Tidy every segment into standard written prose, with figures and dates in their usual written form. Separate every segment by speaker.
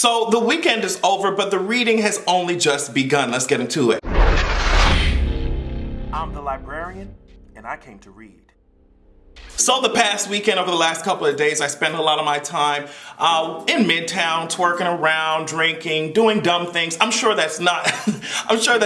Speaker 1: So the weekend is over, but the reading has only just begun. Let's get into it. I'm the librarian, and I came to read. So the past weekend, over the last couple of days, I spent a lot of my time in Midtown, twerking around, drinking, doing dumb things. I'm sure that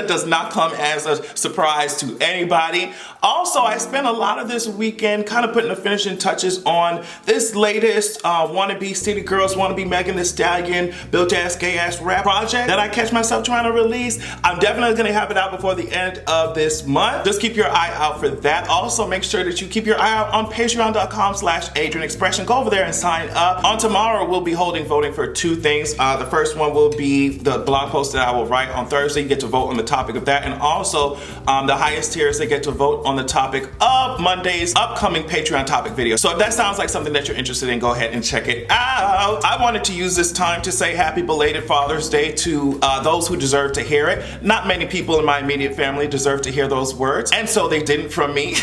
Speaker 1: does not come as a surprise to anybody. Also, I spent a lot of this weekend kind of putting the finishing touches on this latest wannabe City Girls, wannabe Megan Thee Stallion, built-ass, gay-ass rap project that I catch myself trying to release. I'm definitely going to have it out before the end of this month. Just keep your eye out for that. Also, make sure that you keep your eye out on patreon.com/AdrianExpression. Go over there and sign up. On tomorrow, we'll be holding voting for two things. The first one will be the blog post that I will write on Thursday. You get to vote on the topic of that. And also, the highest tiers, they get to vote on the topic of Monday's upcoming Patreon topic video. So if that sounds like something that you're interested in, go ahead and check it out. I wanted to use this time to say happy belated Father's Day to those who deserve to hear it. Not many people in my immediate family deserve to hear those words, and so they didn't from me.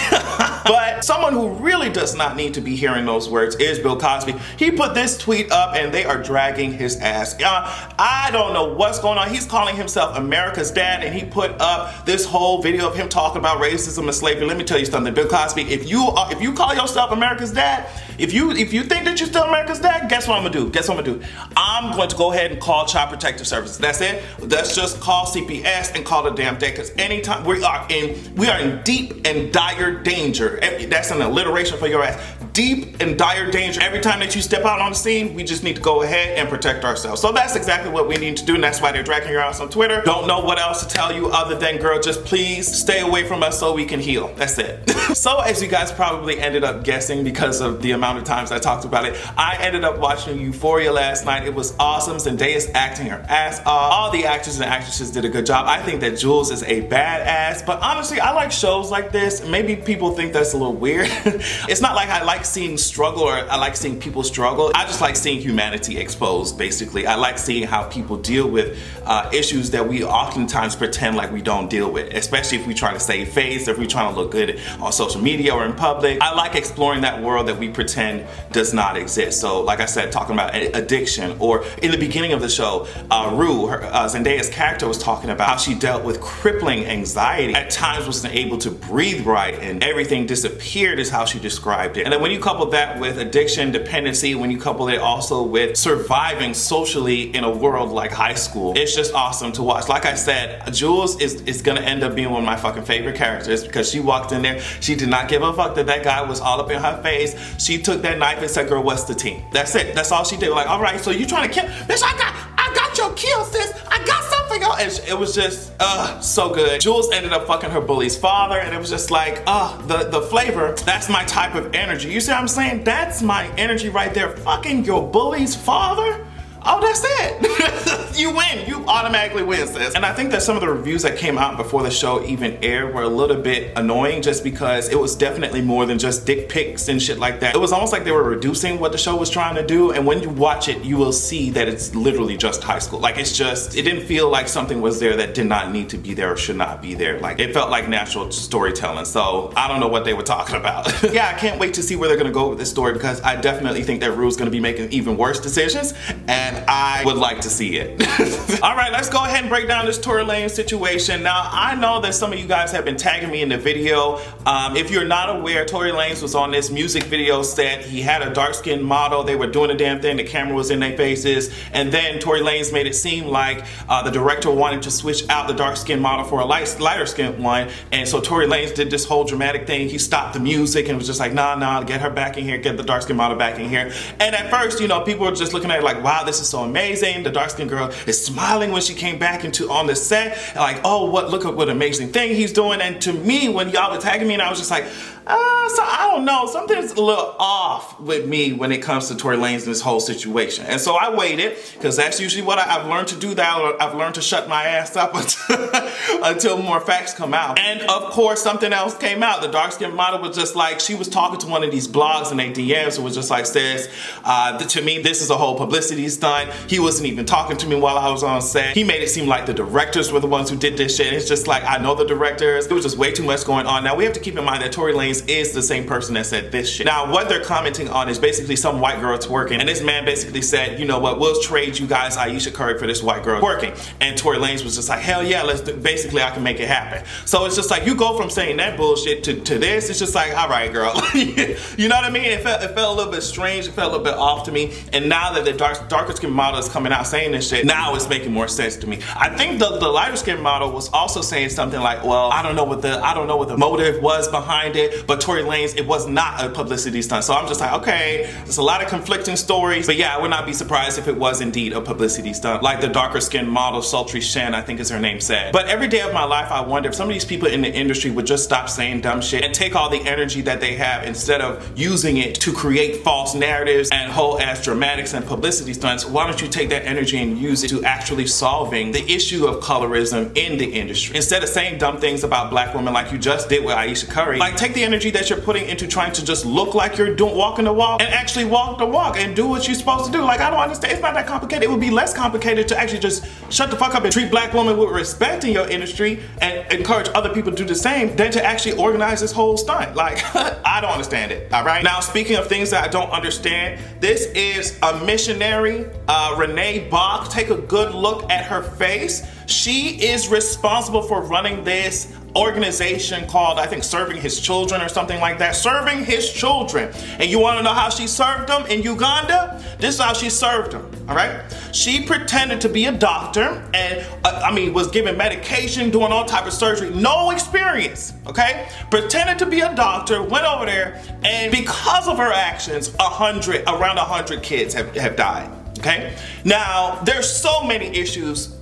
Speaker 1: But someone who really does not need to be hearing those words is Bill Cosby. He put this tweet up and they are dragging his ass. I don't know what's going on. He's calling himself America's dad, and he put up this whole video of him talking about racism and slavery. Let me tell you something, Bill Cosby, if you call yourself America's dad, if you think that you're still America's dad, guess what I'm gonna do? Guess what I'm gonna do? I'm going to go ahead and call Child Protective Services. That's it. Let's just call CPS and call it a damn day, because anytime we are in deep and dire danger. That's an alliteration for your ass. Deep and dire danger. Every time that you step out on the scene, we just need to go ahead and protect ourselves. So that's exactly what we need to do, and that's why they're dragging your ass on Twitter. Don't know what else to tell you other than, girl, just please stay away from us so we can heal. That's it. So as you guys probably ended up guessing because of the amount of times I talked about it, I ended up watching Euphoria last night. It was awesome. Zendaya's acting her ass off. All the actors and actresses did a good job. I think that Jules is a badass, but honestly, I like shows like this. Maybe people think that's a little weird. It's not like I like seeing struggle or I like seeing people struggle. I just like seeing humanity exposed, basically. I like seeing how people deal with issues that we oftentimes pretend like we don't deal with, especially if we try to save face, if we trying to look good on social media or in public. I like exploring that world that we pretend does not exist. So like I said, talking about addiction, or in the beginning of the show, Rue, Zendaya's character, was talking about how she dealt with crippling anxiety. At times wasn't able to breathe right and everything disappeared, is how she described it. And then when you couple that with addiction, dependency, when you couple it also with surviving socially in a world like high school, it's just awesome to watch. Like I said, Jules is gonna end up being one of my fucking favorite characters, because she walked in there, she did not give a fuck that that guy was all up in her face. She took that knife and said, girl, what's the team? That's it. That's all she did. Like, all right, so you trying to kill, bitch, I got your kill, sis. I got something else. And it was just, so good. Jules ended up fucking her bully's father, and it was just like, the flavor, that's my type of energy. You see what I'm saying? That's my energy right there. Fucking your bully's father? Oh, that's it. You win. You automatically win, sis. And I think that some of the reviews that came out before the show even aired were a little bit annoying, just because it was definitely more than just dick pics and shit like that. It was almost like they were reducing what the show was trying to do, and when you watch it, you will see that it's literally just high school. Like, it's just, it didn't feel like something was there that did not need to be there or should not be there. Like, it felt like natural storytelling. So I don't know what they were talking about. Yeah, I can't wait to see where they're gonna go with this story, because I definitely think that Rue's gonna be making even worse decisions, and I would like to see it. All right, let's go ahead and break down this Tory Lanez situation. Now, I know that some of you guys have been tagging me in the video. If you're not aware, Tory Lanez was on this music video set. He had a dark-skinned model. They were doing a damn thing. The camera was in their faces. And then Tory Lanez made it seem like the director wanted to switch out the dark-skinned model for a lighter-skinned one. And so Tory Lanez did this whole dramatic thing. He stopped the music and was just like, nah, get her back in here, get the dark-skinned model back in here. And at first, you know, people were just looking at it like, wow, this is so amazing. The dark-skinned girl is smiling when she came back on the set, like, oh, look at what amazing thing he's doing. And to me, when y'all were tagging me, and I was just like, so I don't know, something's a little off with me when it comes to Tory Lanez and this whole situation. And so I waited, because that's usually what I've learned to do. That I've learned to shut my ass up until more facts come out. And of course, something else came out. The dark-skinned model was just like, she was talking to one of these blogs in their DMs. It was just like, says, to me, this is a whole publicity stunt. He wasn't even talking to me while I was on set. and he made it seem like the directors were the ones who did this shit. It's just like, I know the directors. It was just way too much going on. Now we have to keep in mind that Tory Lanez is the same person that said this shit. Now what they're commenting on is basically some white girl twerking, and this man basically said, you know what, we'll trade you guys Aisha Curry for this white girl twerking. And Tory Lanez was just like, hell yeah, let's do, basically I can make it happen. So it's just like, you go from saying that bullshit to this, it's just like, all right, girl. You know what I mean? It felt a little bit strange, it felt a little bit off to me. And now that the darker skin model is coming out saying this shit, now it's making more sense to me. I think the lighter skin model was also saying something like, well, I don't know what the motive was behind it, but Tory Lanez, it was not a publicity stunt. So I'm just like, okay, there's a lot of conflicting stories, but yeah, I would not be surprised if it was indeed a publicity stunt, like the darker skin model Sultry Shen, I think is her name, said. But every day of my life, I wonder if some of these people in the industry would just stop saying dumb shit and take all the energy that they have instead of using it to create false narratives and whole ass dramatics and publicity stunts. Why don't you take that energy and use it to actually solving the issue of colorism in the industry? Instead of saying dumb things about black women like you just did with Aisha Curry, like take the energy that you're putting into trying to just look like you're walking the walk and actually walk the walk and do what you're supposed to do. Like, I don't understand. It's not that complicated. It would be less complicated to actually just shut the fuck up and treat black women with respect in your industry and encourage other people to do the same than to actually organize this whole stunt. Like, I don't understand it, all right? Now, speaking of things that I don't understand, this is a missionary, Renee Bach. Take a good look at her face. She is responsible for running this organization called, I think, Serving His Children or something like that. Serving His Children. And you want to know how she served them in Uganda? This is how she served them, all right? She pretended to be a doctor and, was given medication, doing all type of surgery. No experience, okay? Pretended to be a doctor, went over there, and because of her actions, around 100 kids have died. Okay? Now, there's so many issues.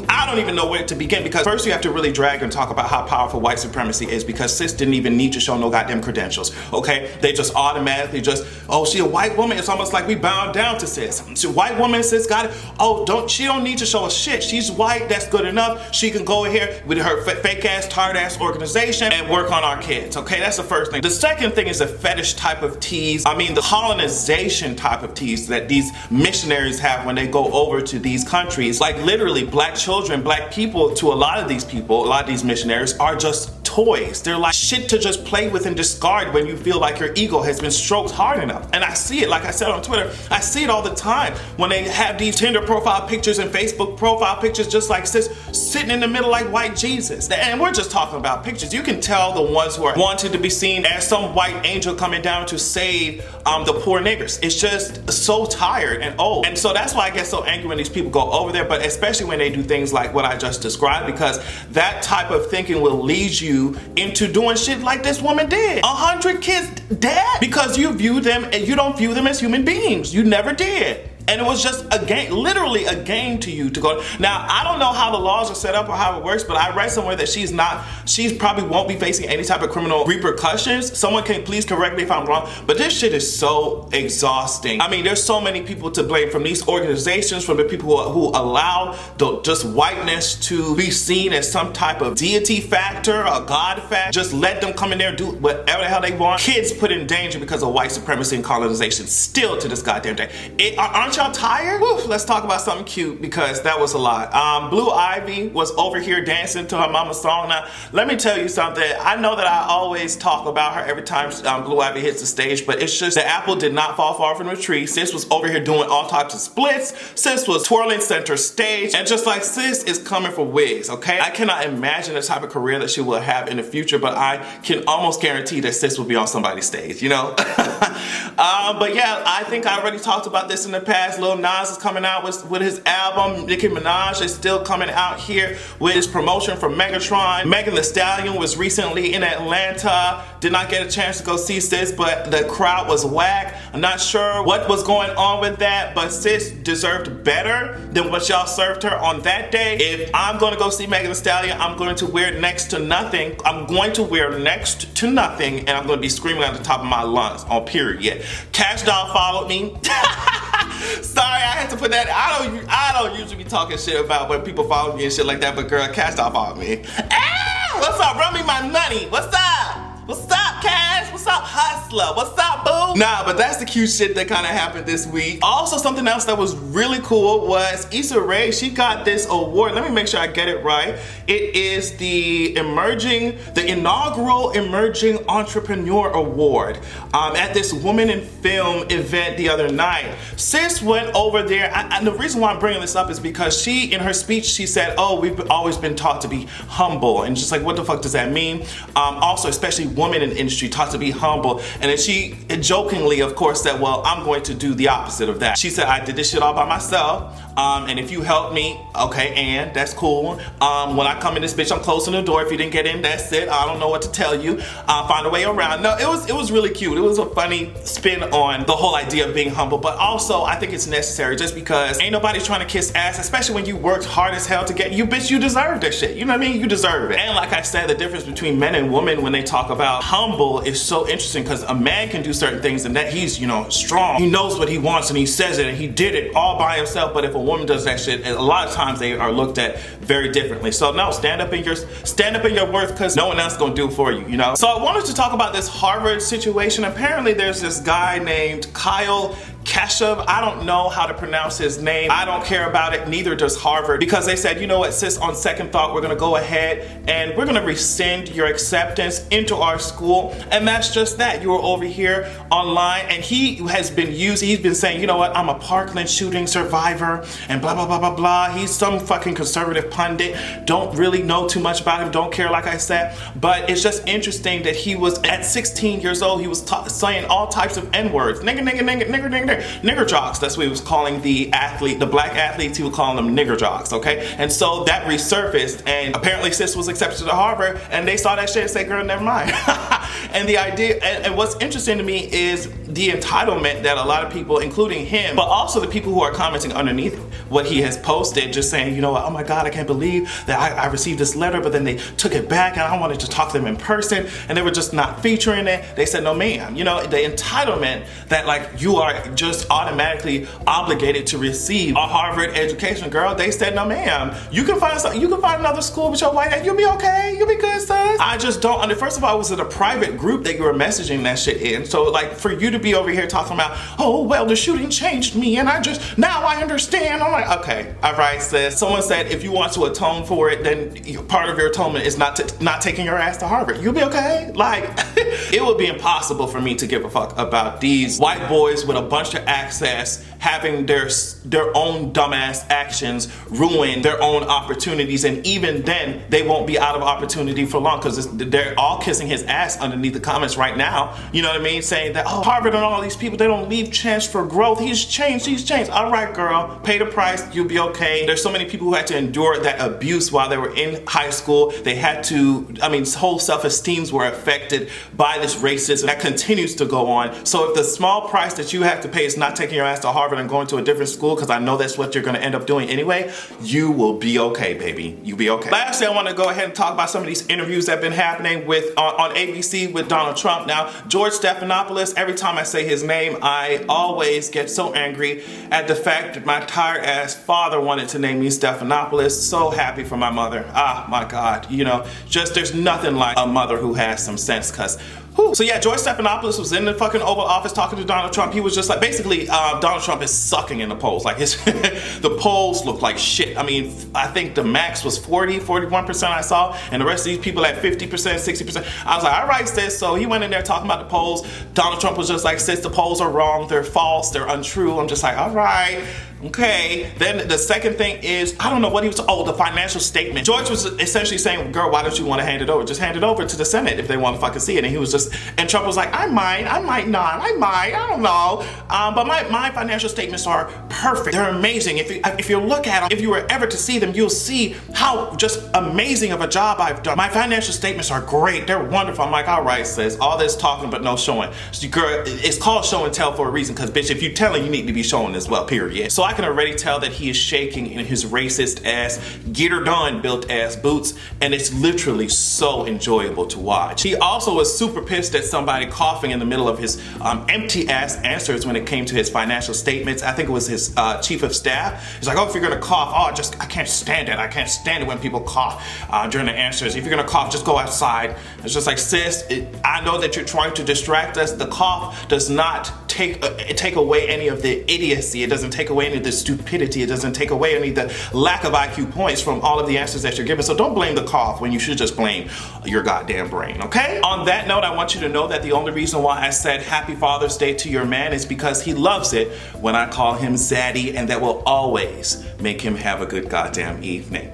Speaker 1: I don't even know where to begin, because first you have to really drag and talk about how powerful white supremacy is, because sis didn't even need to show no goddamn credentials, okay? They just automatically oh, she a white woman. It's almost like we bound down to sis. She a white woman, sis got it. Oh, she don't need to show us shit. She's white, that's good enough. She can go in here with her fake ass, tired ass organization and work on our kids, okay? That's the first thing. The second thing is the fetish type of tease. The colonization type of tease that these missionaries have when they go over to these countries. Like, literally, black children, black people, to a lot of these people, a lot of these missionaries are just toys. They're like shit to just play with and discard when you feel like your ego has been stroked hard enough. And I see it, like I said on Twitter, I see it all the time when they have these Tinder profile pictures and Facebook profile pictures just like sis sitting in the middle like white Jesus. And we're just talking about pictures. You can tell the ones who are wanted to be seen as some white angel coming down to save the poor niggers. It's just so tired and old. And so that's why I get so angry when these people go over there, but especially when they do things like what I just described, because that type of thinking will lead you into doing shit like this woman did. 100 kids dead because you view them and you don't view them as human beings. You never did. And it was just a game, literally a game to you to go. Now, I don't know how the laws are set up or how it works, but I read somewhere that she probably won't be facing any type of criminal repercussions. Someone can please correct me if I'm wrong, but this shit is so exhausting. There's so many people to blame, from these organizations, from the people who allow just whiteness to be seen as some type of deity factor, a god factor. Just let them come in there and do whatever the hell they want. Kids put in danger because of white supremacy and colonization, still to this goddamn day. Aren't y'all tired? Woo, let's talk about something cute, because that was a lot. Blue Ivy was over here dancing to her mama's song. Now, let me tell you something. I know that I always talk about her every time Blue Ivy hits the stage, but it's just the apple did not fall far from the tree. Sis was over here doing all types of splits. Sis was twirling center stage, and just like sis is coming for wigs, okay? I cannot imagine the type of career that she will have in the future, but I can almost guarantee that sis will be on somebody's stage, you know? But yeah, I think I already talked about this in the past. Lil Nas is coming out with his album. Nicki Minaj is still coming out here with his promotion for Megatron. Megan Thee Stallion was recently in Atlanta. Did not get a chance to go see sis, but the crowd was whack. I'm not sure what was going on with that, but sis deserved better than what y'all served her on that day. If I'm going to go see Megan Thee Stallion, I'm going to wear next to nothing. I'm going to wear next to nothing, and I'm going to be screaming at the top of my lungs on period. Cash Doll followed me. Sorry, I had to put that. I don't usually be talking shit about when people follow me and shit like that, but girl, Cash Doll followed me. Ah, what's up? Run me my money. What's up? What's up, podcast? What's up, hustler? What's up, boo? Nah, but that's the cute shit that kind of happened this week. Also, something else that was really cool was Issa Rae. She got this award. Let me make sure I get it right. It is the inaugural Emerging Entrepreneur Award at this Women in Film event the other night. Sis went over there, and the reason why I'm bringing this up is because she, in her speech, she said, oh, we've always been taught to be humble, and just like, what the fuck does that mean? Also, especially women in the industry taught to be humble, and then she jokingly, of course, said, well, I'm going to do the opposite of that. She said, I did this shit all by myself, and if you help me, okay, and that's cool. When I come in this bitch, I'm closing the door. If you didn't get in, that's it. I don't know what to tell you. Find a way around. No, it was really cute. It was a funny spin on the whole idea of being humble, but also I think it's necessary just because ain't nobody trying to kiss ass, especially when you worked hard as hell to get you, bitch, you deserve that shit. You know what I mean? You deserve it. And like I said, the difference between men and women when they talk about humble is so interesting because a man can do certain things and that he's, you know, strong. He knows what he wants and he says it and he did it all by himself, but if a woman does that shit, a lot of times they are looked at very differently. So no, stand up in your worth because no one else is gonna do it for you, you know? So I wanted to talk about this Harvard situation. Apparently there's this guy named Kyle Kashuv. I don't know how to pronounce his name. I don't care about it, neither does Harvard, because they said, you know what, sis, on second thought, we're gonna go ahead and we're gonna rescind your acceptance into our school. And that's just that. You were over here online and he has been he's been saying, you know what, I'm a Parkland shooting survivor and blah, blah, blah, blah, blah. He's some fucking conservative pundit. Don't really know too much about him, don't care, like I said. But it's just interesting that he was, at 16 years old, he was saying all types of N-words. Nigger jocks, that's what he was calling the black athletes, he would call them nigger jocks, okay? And so that resurfaced, and apparently sis was accepted to Harvard, and they saw that shit and said, girl, never mind. And the idea, and what's interesting to me is the entitlement that a lot of people, including him, but also the people who are commenting underneath what he has posted, just saying, you know what, oh my God, I can't believe that I received this letter, but then they took it back and I wanted to talk to them in person, and they were just not featuring it. They said, no ma'am. You know, the entitlement that like you are just automatically obligated to receive a Harvard education, girl. They said, no ma'am. You can find another school with your white ass. You'll be okay. You'll be good, sis. I just don't first of all, it was in a private group that you were messaging that shit in. So like for you to be over here talking about, oh well, the shooting changed me and now I understand. I'm like, okay, all right, sis. Someone said if you want to atone for it, then part of your atonement is not taking your ass to Harvard. You'll be okay. Like it would be impossible for me to give a fuck about these white boys with a bunch of access having their own dumbass actions ruin their own opportunities, and even then they won't be out of opportunity for long because they're all kissing his ass underneath the comments right now, you know what I mean, saying that, oh, Harvard and all these people, they don't leave chance for growth. He's changed. All right, girl, pay the price, you'll be okay. There's so many people who had to endure that abuse while they were in high school. They had to, whole self-esteems were affected by this racism that continues to go on. So if the small price that you have to pay is not taking your ass to Harvard and going to a different school, because I know that's what you're going to end up doing anyway, you will be okay, baby. You'll be okay. Lastly, I want to go ahead and talk about some of these interviews that have been happening on ABC with Donald Trump. Now, George Stephanopoulos, every time I say his name, I always get so angry at the fact that my tired ass father wanted to name me Stephanopoulos. So happy for my mother. Ah, my God. You know, just there's nothing like a mother who has some sense, because so yeah, George Stephanopoulos was in the fucking Oval Office talking to Donald Trump. He was just like, basically, Donald Trump is sucking in the polls. Like the polls look like shit. I think the max was 41% I saw, and the rest of these people at 50%, 60%. I was like, all right, sis. So he went in there talking about the polls. Donald Trump was just like, sis, the polls are wrong. They're false. They're untrue. I'm just like, all right. Okay, then the second thing is, I don't know what he was, the financial statement. George was essentially saying, girl, why don't you want to hand it over? Just hand it over to the Senate if they want to fucking see it. And he was just, and Trump was like, I might not, I don't know. But my financial statements are perfect. They're amazing. If you look at them, if you were ever to see them, you'll see how just amazing of a job I've done. My financial statements are great. They're wonderful. I'm like, all right, sis, all this talking but no showing. So, girl, it's called show and tell for a reason, because bitch, if you're telling, you need to be showing as well, period. So I I can already tell that he is shaking in his racist ass, get her done built ass boots, and it's literally so enjoyable to watch. He also was super pissed at somebody coughing in the middle of his empty ass answers when it came to his financial statements. I think it was his chief of staff. He's like, oh, if you're gonna cough, I can't stand it. I can't stand it when people cough during the answers. If you're gonna cough, just go outside. It's just like, sis, I know that you're trying to distract us. The cough does not take away any of the idiocy. It doesn't take away any of the stupidity. It doesn't take away any of the lack of IQ points from all of the answers that you're giving. So don't blame the cough when you should just blame your goddamn brain, okay? On that note, I want you to know that the only reason why I said Happy Father's Day to your man is because he loves it when I call him Zaddy, and that will always make him have a good goddamn evening.